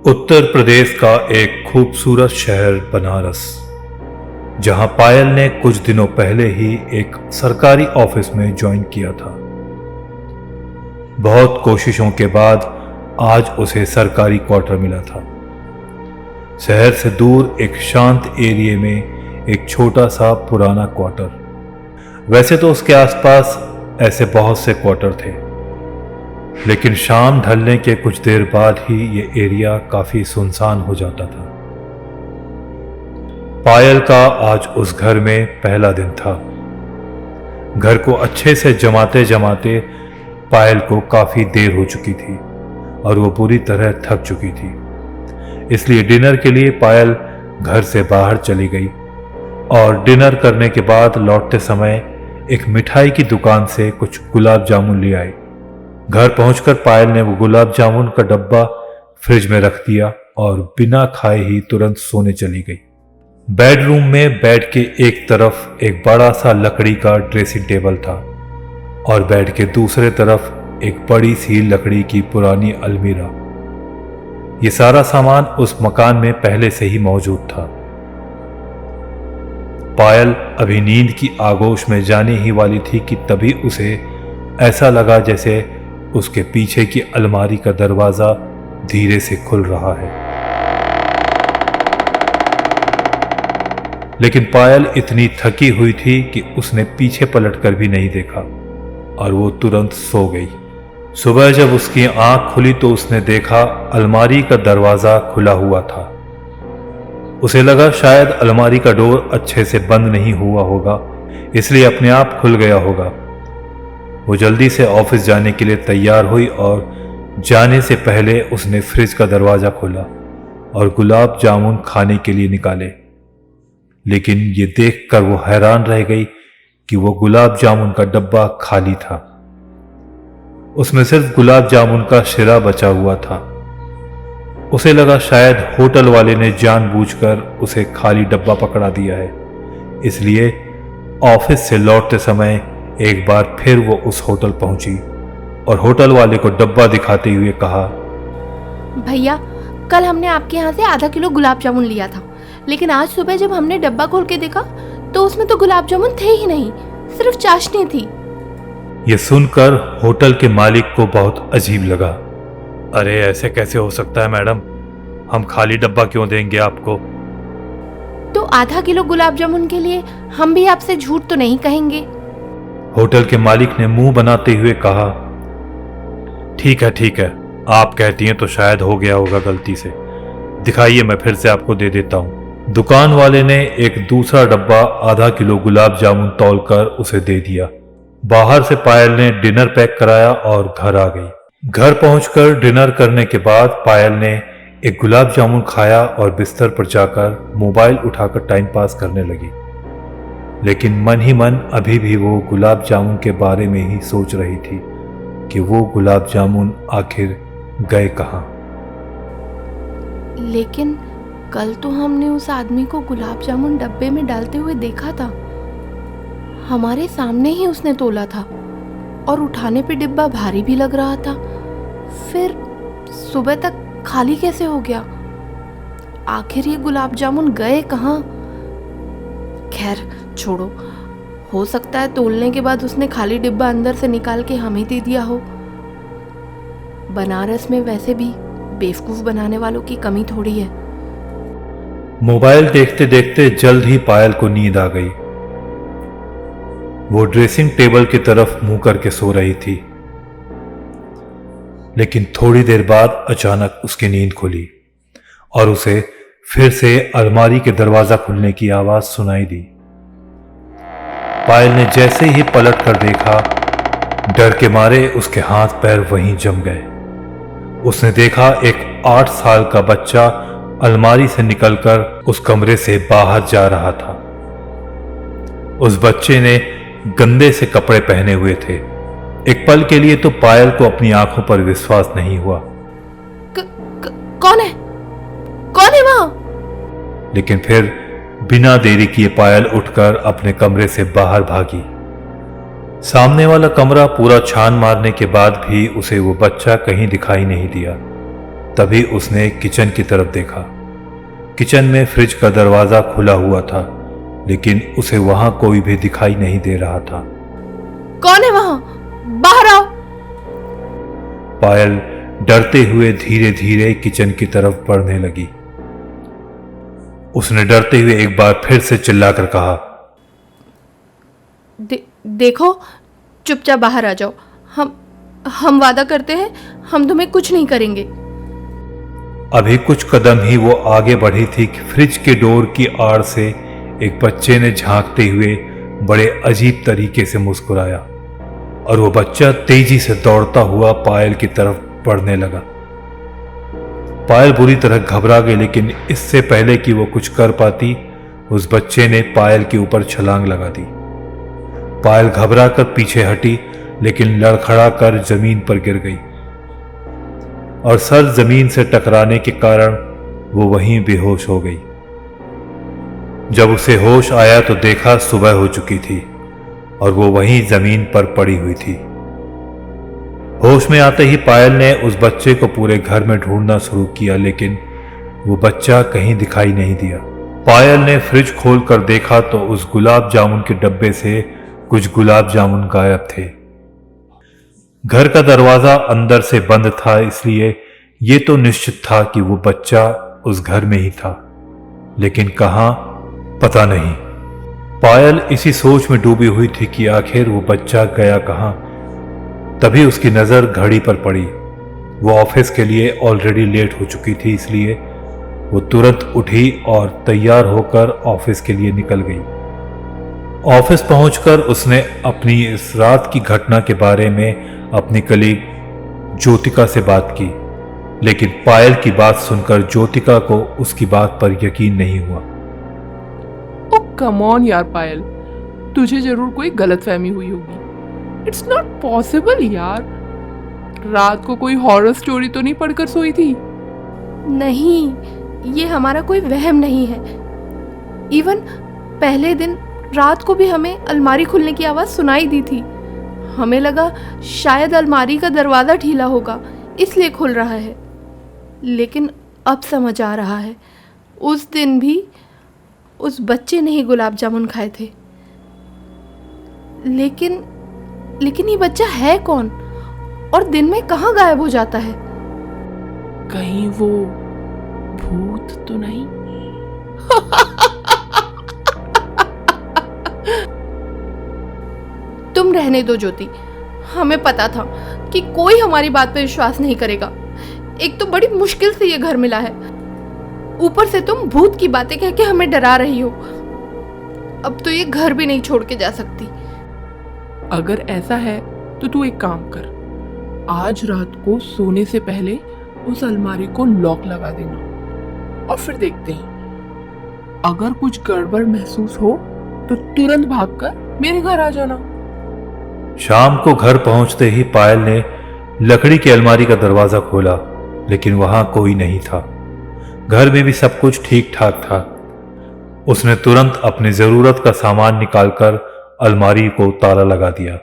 उत्तर प्रदेश का एक खूबसूरत शहर बनारस, जहां पायल ने कुछ दिनों पहले ही एक सरकारी ऑफिस में ज्वाइन किया था। बहुत कोशिशों के बाद आज उसे सरकारी क्वार्टर मिला था। शहर से दूर एक शांत एरिया में एक छोटा सा पुराना क्वार्टर। वैसे तो उसके आसपास ऐसे बहुत से क्वार्टर थे, लेकिन शाम ढलने के कुछ देर बाद ही ये एरिया काफी सुनसान हो जाता था। पायल का आज उस घर में पहला दिन था। घर को अच्छे से जमाते जमाते पायल को काफी देर हो चुकी थी और वो पूरी तरह थक चुकी थी। इसलिए डिनर के लिए पायल घर से बाहर चली गई और डिनर करने के बाद लौटते समय एक मिठाई की दुकान से कुछ गुलाब जामुन ले आई। घर पहुंचकर पायल ने वो गुलाब जामुन का डब्बा फ्रिज में रख दिया और बिना खाए ही तुरंत सोने चली गई। बेडरूम में बेड के एक तरफ एक बड़ा सा लकड़ी का ड्रेसिंग टेबल था और बेड के दूसरे तरफ एक बड़ी सी लकड़ी की पुरानी अलमीरा। ये सारा सामान उस मकान में पहले से ही मौजूद था। पायल अभी नींद की आगोश में जाने ही वाली थी कि तभी उसे ऐसा लगा जैसे उसके पीछे की अलमारी का दरवाजा धीरे से खुल रहा है। लेकिन पायल इतनी थकी हुई थी कि उसने पीछे पलटकर भी नहीं देखा और वो तुरंत सो गई। सुबह जब उसकी आंख खुली तो उसने देखा अलमारी का दरवाजा खुला हुआ था। उसे लगा शायद अलमारी का डोर अच्छे से बंद नहीं हुआ होगा, इसलिए अपने आप खुल गया होगा। वो जल्दी से ऑफिस जाने के लिए तैयार हुई और जाने से पहले उसने फ्रिज का दरवाजा खोला और गुलाब जामुन खाने के लिए निकाले। लेकिन ये देखकर वो हैरान रह गई कि वो गुलाब जामुन का डब्बा खाली था। उसमें सिर्फ गुलाब जामुन का शिरा बचा हुआ था। उसे लगा शायद होटल वाले ने जानबूझकर उसे खाली डब्बा पकड़ा दिया है, इसलिए ऑफिस से लौटते समय एक बार फिर वो उस होटल पहुंची और होटल वाले को डब्बा दिखाते हुए कहा, भैया, कल हमने आपके यहाँ से आधा किलो गुलाब जामुन लिया था, लेकिन आज सुबह जब हमने डब्बा खोल के देखा तो उसमें तो गुलाब जामुन थे ही नहीं, सिर्फ चाशनी थी। यह सुनकर होटल के मालिक को बहुत अजीब लगा। अरे ऐसे कैसे हो सकता है मैडम, हम खाली डब्बा क्यों देंगे आपको? तो आधा किलो गुलाब जामुन के लिए हम भी आपसे झूठ तो नहीं कहेंगे। होटल के मालिक ने मुंह बनाते हुए कहा, ठीक है, आप कहती हैं तो शायद हो गया होगा गलती से। दिखाइए, मैं फिर से आपको दे देता हूं। दुकान वाले ने एक दूसरा डब्बा आधा किलो गुलाब जामुन तौलकर उसे दे दिया। बाहर से पायल ने डिनर पैक कराया और घर आ गई। घर पहुंचकर डिनर करने के बाद पायल ने एक गुलाब जामुन खाया और बिस्तर पर जाकर मोबाइल उठाकर टाइम पास करने लगी। लेकिन मन ही मन अभी भी वो गुलाब जामुन के बारे में ही सोच रही थी कि वो गुलाब जामुन आखिर गए कहाँ। लेकिन कल तो हमने उस आदमी को गुलाब जामुन डब्बे में डालते हुए देखा था। हमारे सामने ही उसने तोला था और उठाने पे डिब्बा भारी भी लग रहा था। फिर सुबह तक खाली कैसे हो गया? आखिर ये गुलाब जामुन गए कहाँ? खैर छोड़ो, हो सकता है तोलने के बाद उसने खाली डिब्बा अंदर से निकाल के हमें दे दिया हो। बनारस में वैसे भी बेवकूफ बनाने वालों की कमी थोड़ी है। मोबाइल देखते देखते जल्द ही पायल को नींद आ गई। वो ड्रेसिंग टेबल की तरफ मुंह करके सो रही थी, लेकिन थोड़ी देर बाद अचानक उसकी नींद खुली और उसे फिर से अलमारी के दरवाजा खुलने की आवाज सुनाई दी। पायल ने जैसे ही पलट कर देखा, डर के मारे उसके हाथ पैर वहीं जम गए। उसने देखा एक 8 साल का बच्चा अलमारी से निकलकर उस कमरे से बाहर जा रहा था। उस बच्चे ने गंदे से कपड़े पहने हुए थे। एक पल के लिए तो पायल को अपनी आंखों पर विश्वास नहीं हुआ। कौन है वहां? लेकिन फिर बिना देरी किए पायल उठकर अपने कमरे से बाहर भागी। सामने वाला कमरा पूरा छान मारने के बाद भी उसे वो बच्चा कहीं दिखाई नहीं दिया। तभी उसने किचन की तरफ देखा। किचन में फ्रिज का दरवाजा खुला हुआ था, लेकिन उसे वहां कोई भी दिखाई नहीं दे रहा था। कौन है वहां? बाहर आओ। पायल डरते हुए धीरे धीरे किचन की तरफ बढ़ने लगी। उसने डरते हुए एक बार फिर से चिल्लाकर कहा, देखो, चुपचाप बाहर आ जाओ। हम वादा करते हैं, हम तुम्हें कुछ नहीं करेंगे। अभी कुछ कदम ही वो आगे बढ़ी थी कि फ्रिज के डोर की आड़ से एक बच्चे ने झांकते हुए बड़े अजीब तरीके से मुस्कुराया और वो बच्चा तेजी से दौड़ता हुआ पायल की तरफ बढ़ने लगा। पायल बुरी तरह घबरा गई, लेकिन इससे पहले कि वो कुछ कर पाती, उस बच्चे ने पायल के ऊपर छलांग लगा दी। पायल घबरा कर पीछे हटी, लेकिन लड़खड़ा कर जमीन पर गिर गई और सर जमीन से टकराने के कारण वो वहीं बेहोश हो गई। जब उसे होश आया तो देखा सुबह हो चुकी थी और वो वहीं जमीन पर पड़ी हुई थी। होश में आते ही पायल ने उस बच्चे को पूरे घर में ढूंढना शुरू किया, लेकिन वो बच्चा कहीं दिखाई नहीं दिया। पायल ने फ्रिज खोलकर देखा तो उस गुलाब जामुन के डब्बे से कुछ गुलाब जामुन गायब थे। घर का दरवाजा अंदर से बंद था, इसलिए ये तो निश्चित था कि वो बच्चा उस घर में ही था, लेकिन कहां पता नहीं। पायल इसी सोच में डूबी हुई थी कि आखिर वो बच्चा गया कहां। तभी उसकी नजर घड़ी पर पड़ी। वो ऑफिस के लिए ऑलरेडी लेट हो चुकी थी, इसलिए वो तुरंत उठी और तैयार होकर ऑफिस के लिए निकल गई। ऑफिस पहुंचकर उसने अपनी इस रात की घटना के बारे में अपनी कलीग ज्योतिका से बात की, लेकिन पायल की बात सुनकर ज्योतिका को उसकी बात पर यकीन नहीं हुआ। ओ कम ऑन यार पायल, तुझे जरूर कोई गलतफहमी हुई होगी। इट्स नॉट पॉसिबल यार, रात को कोई हॉरर स्टोरी तो नहीं पढ़कर सोई थी? नहीं, ये हमारा कोई वहम नहीं है। इवन पहले दिन रात को भी हमें अलमारी खुलने की आवाज़ सुनाई दी थी। हमें लगा शायद अलमारी का दरवाज़ा ढीला होगा, इसलिए खुल रहा है। लेकिन अब समझ आ रहा है, उस दिन भी उस बच्चे ने ही गुलाब जामुन खाए थे। लेकिन ये बच्चा है कौन और दिन में कहाँ गायब हो जाता है? कहीं वो भूत तो नहीं? तुम रहने दो ज्योति, हमें पता था कि कोई हमारी बात पर विश्वास नहीं करेगा। एक तो बड़ी मुश्किल से ये घर मिला है, ऊपर से तुम भूत की बातें कह के हमें डरा रही हो। अब तो ये घर भी नहीं छोड़ के जा सकती। अगर ऐसा है तो तू एक काम कर, आज रात को सोने से पहले उस अलमारी को लॉक लगा देना और फिर देखते हैं। अगर कुछ गड़बड़ महसूस हो तो तुरंत भागकर मेरे घर आ जाना। शाम को घर पहुंचते ही पायल ने लकड़ी की अलमारी का दरवाजा खोला, लेकिन वहां कोई नहीं था। घर में भी सब कुछ ठीक ठाक था। उसने तुरंत अपनी जरूरत का सामान निकालकर अलमारी को ताला लगा दिया।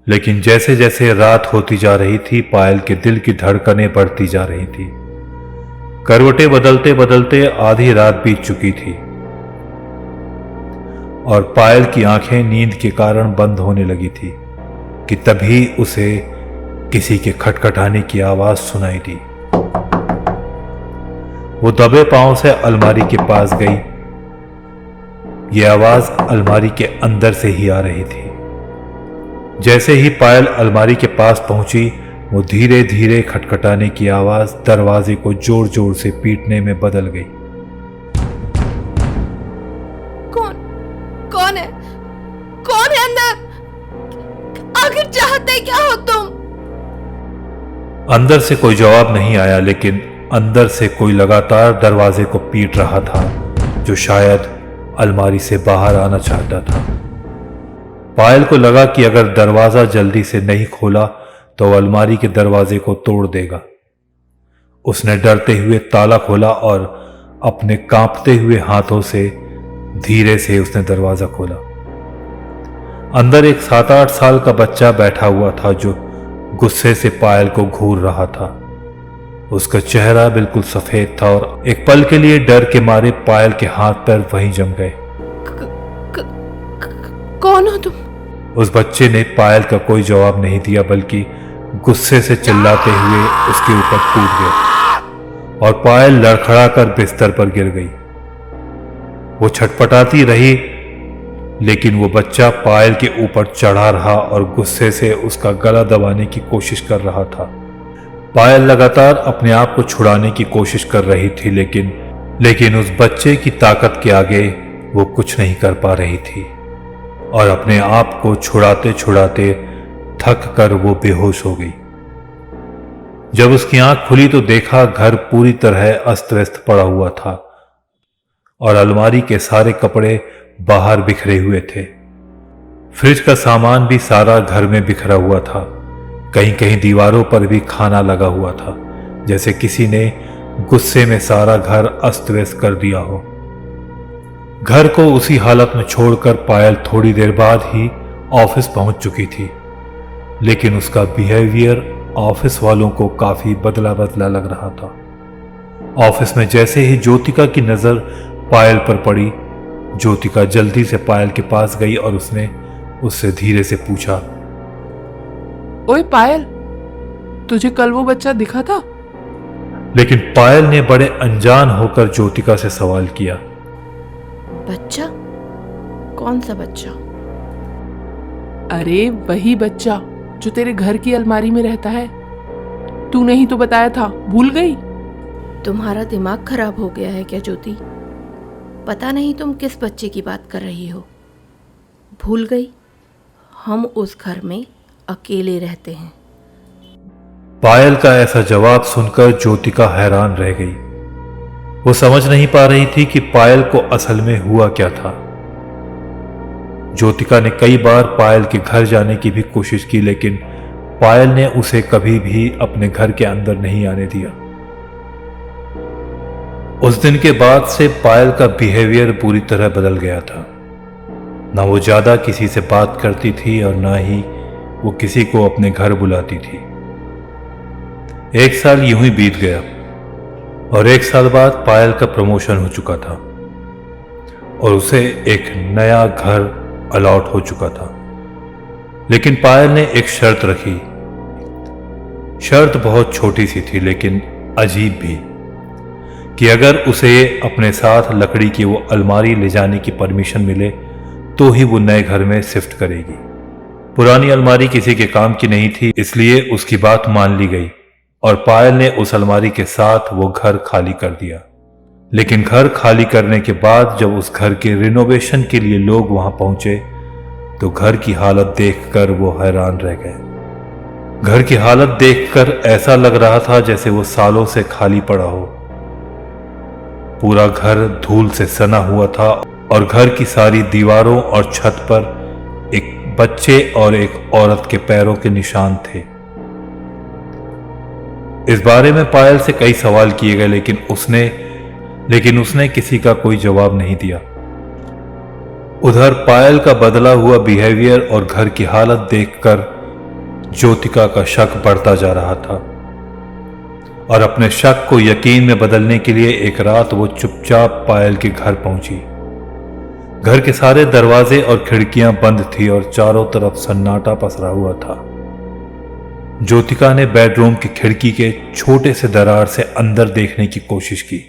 लेकिन जैसे जैसे रात होती जा रही थी, पायल के दिल की धड़कनें बढ़ती जा रही थी। करवटें बदलते बदलते आधी रात बीत चुकी थी और पायल की आंखें नींद के कारण बंद होने लगी थी कि तभी उसे किसी के खटखटाने की आवाज सुनाई दी। वो दबे पांव से अलमारी के पास गई। यह आवाज अलमारी के अंदर से ही आ रही थी। जैसे ही पायल अलमारी के पास पहुंची, वो धीरे धीरे खटखटाने की आवाज दरवाजे को जोर जोर से पीटने में बदल गई। कौन है अंदर? आखिर चाहते क्या हो तुम? अंदर से कोई जवाब नहीं आया, लेकिन अंदर से कोई लगातार दरवाजे को पीट रहा था, जो शायद अलमारी से बाहर आना चाहता था। पायल को लगा कि अगर दरवाजा जल्दी से नहीं खोला तो वह अलमारी के दरवाजे को तोड़ देगा। उसने डरते हुए ताला खोला और अपने कांपते हुए हाथों से धीरे से उसने दरवाजा खोला। अंदर एक 7-8 साल का बच्चा बैठा हुआ था, जो गुस्से से पायल को घूर रहा था। उसका चेहरा बिल्कुल सफेद था और एक पल के लिए डर के मारे पायल के हाथ पैर वहीं जम गए। कौन हो तुम? उस बच्चे ने पायल का कोई जवाब नहीं दिया, बल्कि गुस्से से चिल्लाते हुए उसके ऊपर कूद गया और पायल लड़खड़ा कर बिस्तर पर गिर गई। वो छटपटाती रही, लेकिन वो बच्चा पायल के ऊपर चढ़ा रहा और गुस्से से उसका गला दबाने की कोशिश कर रहा था। पायल लगातार अपने आप को छुड़ाने की कोशिश कर रही थी, लेकिन उस बच्चे की ताकत के आगे वो कुछ नहीं कर पा रही थी और अपने आप को छुड़ाते छुड़ाते थक कर वो बेहोश हो गई। जब उसकी आंख खुली तो देखा घर पूरी तरह अस्त व्यस्त पड़ा हुआ था और अलमारी के सारे कपड़े बाहर बिखरे हुए थे। फ्रिज का सामान भी सारा घर में बिखरा हुआ था। कहीं कहीं दीवारों पर भी खाना लगा हुआ था, जैसे किसी ने गुस्से में सारा घर अस्त व्यस्त कर दिया हो। घर को उसी हालत में छोड़कर पायल थोड़ी देर बाद ही ऑफिस पहुंच चुकी थी, लेकिन उसका बिहेवियर ऑफिस वालों को काफी बदला बदला लग रहा था। ऑफिस में जैसे ही ज्योतिका की नजर पायल पर पड़ी, ज्योतिका जल्दी से पायल के पास गई और उसने उससे धीरे से पूछा, ओए पायल, तुझे कल वो बच्चा दिखा था? लेकिन पायल ने बड़े अनजान होकर ज्योतिका से सवाल किया। बच्चा? कौन सा बच्चा? अरे वही बच्चा जो तेरे घर की अलमारी में रहता है। तूने ही तो बताया था, भूल गई? तुम्हारा दिमाग खराब हो गया है क्या ज्योति? पता नहीं तुम किस बच्चे की बात कर रही हो। भूल गई? हम उस घर में अकेले रहते हैं। पायल का ऐसा जवाब सुनकर ज्योतिका हैरान रह गई। वो समझ नहीं पा रही थी कि पायल को असल में हुआ क्या था। ज्योतिका ने कई बार पायल के घर जाने की भी कोशिश की, लेकिन पायल ने उसे कभी भी अपने घर के अंदर नहीं आने दिया। उस दिन के बाद से पायल का बिहेवियर पूरी तरह बदल गया था। ना वो ज्यादा किसी से बात करती थी और ना ही वो किसी को अपने घर बुलाती थी। एक साल यूं ही बीत गया और एक साल बाद पायल का प्रमोशन हो चुका था और उसे एक नया घर अलॉट हो चुका था। लेकिन पायल ने एक शर्त रखी। शर्त बहुत छोटी सी थी, लेकिन अजीब भी, कि अगर उसे अपने साथ लकड़ी की वो अलमारी ले जाने की परमिशन मिले तो ही वो नए घर में शिफ्ट करेगी। पुरानी अलमारी किसी के काम की नहीं थी, इसलिए उसकी बात मान ली गई और पायल ने उस अलमारी के साथ वो घर खाली कर दिया। लेकिन घर खाली करने के बाद जब उस घर के रिनोवेशन के लिए लोग वहां पहुंचे तो घर की हालत देखकर वो हैरान रह गए। घर की हालत देखकर ऐसा लग रहा था जैसे वो सालों से खाली पड़ा हो। पूरा घर धूल से सना हुआ था और घर की सारी दीवारों और छत पर एक बच्चे और एक औरत के पैरों के निशान थे। इस बारे में पायल से कई सवाल किए गए, लेकिन उसने किसी का कोई जवाब नहीं दिया। उधर पायल का बदला हुआ बिहेवियर और घर की हालत देखकर ज्योतिका का शक बढ़ता जा रहा था और अपने शक को यकीन में बदलने के लिए एक रात वो चुपचाप पायल के घर पहुंची। घर के सारे दरवाजे और खिड़कियां बंद थी और चारों तरफ सन्नाटा पसरा हुआ था। ज्योतिका ने बेडरूम की खिड़की के छोटे से दरार से अंदर देखने की कोशिश की,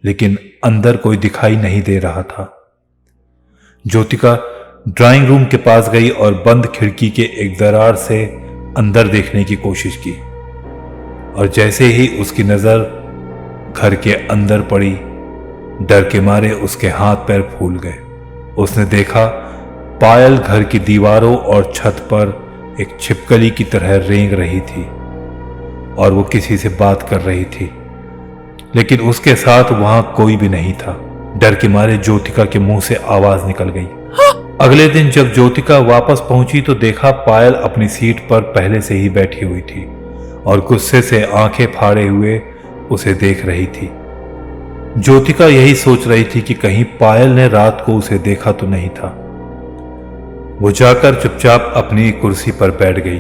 लेकिन अंदर कोई दिखाई नहीं दे रहा था। ज्योतिका ड्राइंग रूम के पास गई और बंद खिड़की के एक दरार से अंदर देखने की कोशिश की और जैसे ही उसकी नजर घर के अंदर पड़ी, डर के मारे उसके हाथ पैर फूल गए। उसने देखा पायल घर की दीवारों और छत पर एक छिपकली की तरह रेंग रही थी और वो किसी से बात कर रही थी, लेकिन उसके साथ वहां कोई भी नहीं था। डर के मारे ज्योतिका के मुंह से आवाज निकल गई। अगले दिन जब ज्योतिका वापस पहुंची तो देखा पायल अपनी सीट पर पहले से ही बैठी हुई थी और गुस्से से आंखें फाड़े हुए उसे देख रही थी। ज्योतिका यही सोच रही थी कि कहीं पायल ने रात को उसे देखा तो नहीं था। वो जाकर चुपचाप अपनी कुर्सी पर बैठ गई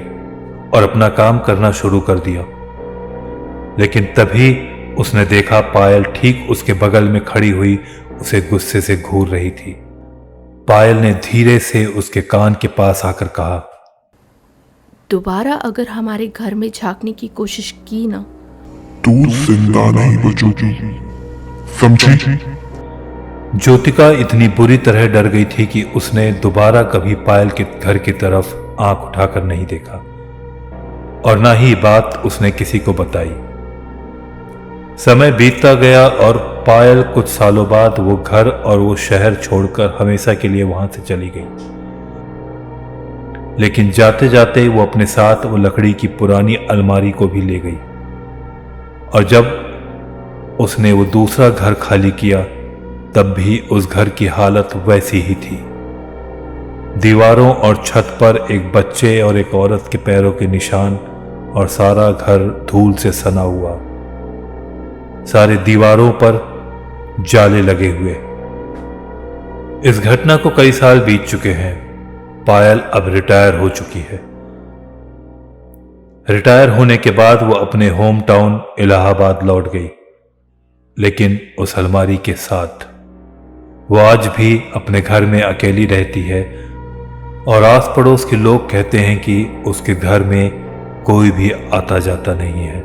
और अपना काम करना शुरू कर दिया। लेकिन तभी उसने देखा पायल ठीक उसके बगल में खड़ी हुई उसे गुस्से से घूर रही थी। पायल ने धीरे से उसके कान के पास आकर कहा, दोबारा अगर हमारे घर में झांकने की कोशिश की ना तू जिंदा नहीं बचोगी, समझी? ज्योतिका इतनी बुरी तरह डर गई थी कि उसने दोबारा कभी पायल के घर की तरफ आंख उठाकर नहीं देखा और ना ही बात उसने किसी को बताई। समय बीतता गया और पायल कुछ सालों बाद वो घर और वो शहर छोड़कर हमेशा के लिए वहां से चली गई। लेकिन जाते जाते वो अपने साथ वो लकड़ी की पुरानी अलमारी को भी ले गई और जब उसने वो दूसरा घर खाली किया तब भी उस घर की हालत वैसी ही थी। दीवारों और छत पर एक बच्चे और एक औरत के पैरों के निशान और सारा घर धूल से सना हुआ। सारी दीवारों पर जाले लगे हुए। इस घटना को कई साल बीत चुके हैं। पायल अब रिटायर हो चुकी है। रिटायर होने के बाद वो अपने होम टाउन इलाहाबाद लौट गई, लेकिन उस अलमारी के साथ। वो आज भी अपने घर में अकेली रहती है और आस पड़ोस के लोग कहते हैं कि उसके घर में कोई भी आता जाता नहीं है।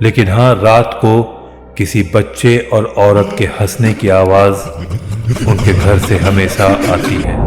लेकिन हाँ, रात को किसी बच्चे और औरत के हंसने की आवाज उनके घर से हमेशा आती है।